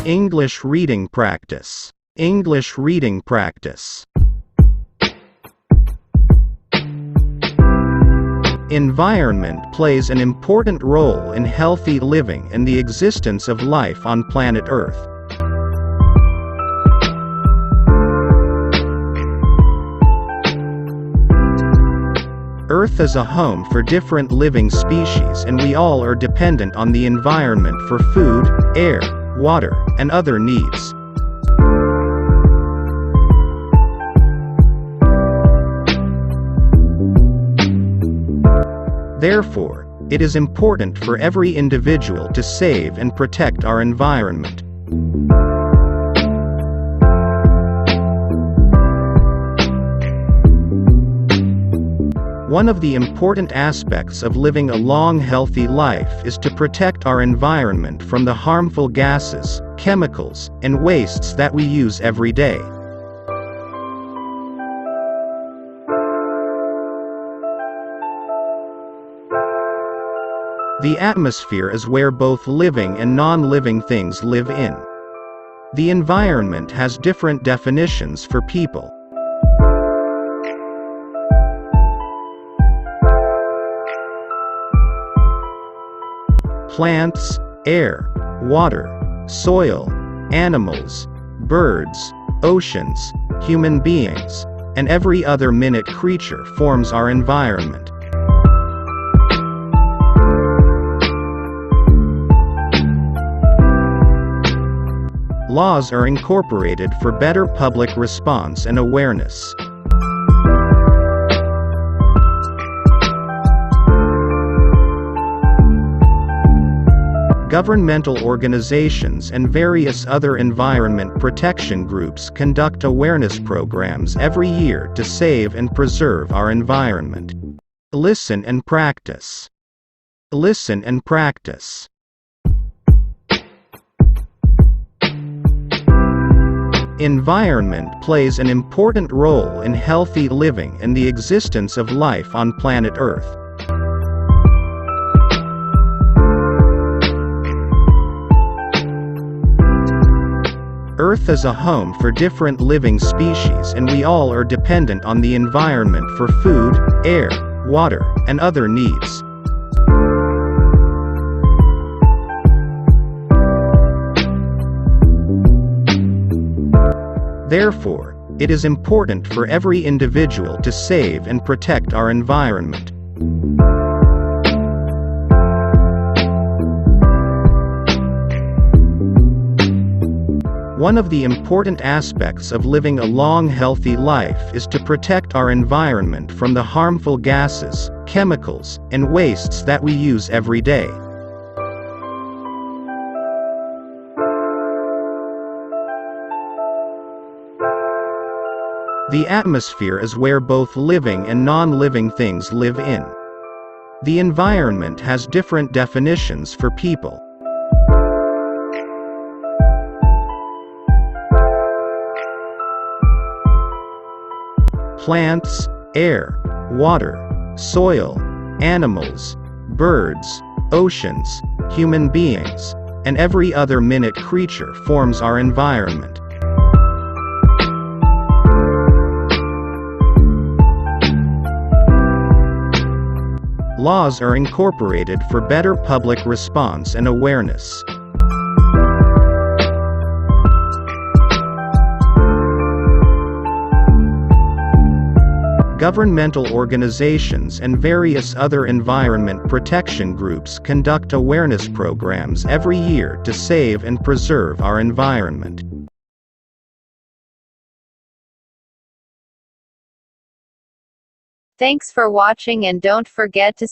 English reading practice. English reading practice. Environment plays an important role in healthy living and the existence of life on planet Earth. Earth is a home for different living species, and we all are dependent on the environment for food, air, water, and other needs. Therefore, it is important for every individual to save and protect our environment. One of the important aspects of living a long, healthy life is to protect our environment from the harmful gases, chemicals, and wastes that we use every day. The atmosphere is where both living and non-living things live in. The environment has different definitions for people. Plants, air, water, soil, animals, birds, oceans, human beings, and every other minute creature forms our environment. Laws are incorporated for better public response and awareness. Governmental organizations and various other environment protection groups conduct awareness programs every year to save and preserve our environment. Listen and practice. Listen and practice. Environment plays an important role in healthy living and the existence of life on planet Earth. Earth is a home for different living species, and we all are dependent on the environment for food, air, water, and other needs. Therefore, it is important for every individual to save and protect our environment. One of the important aspects of living a long, healthy life is to protect our environment from the harmful gases, chemicals, and wastes that we use every day. The atmosphere is where both living and non-living things live in. The environment has different definitions for people. Plants, air, water, soil, animals, birds, oceans, human beings, and every other minute creature forms our environment. Laws are incorporated for better public response and awareness. Governmental organizations and various other environment protection groups conduct awareness programs every year to save and preserve our environment. Thanks for watching, and don't forget to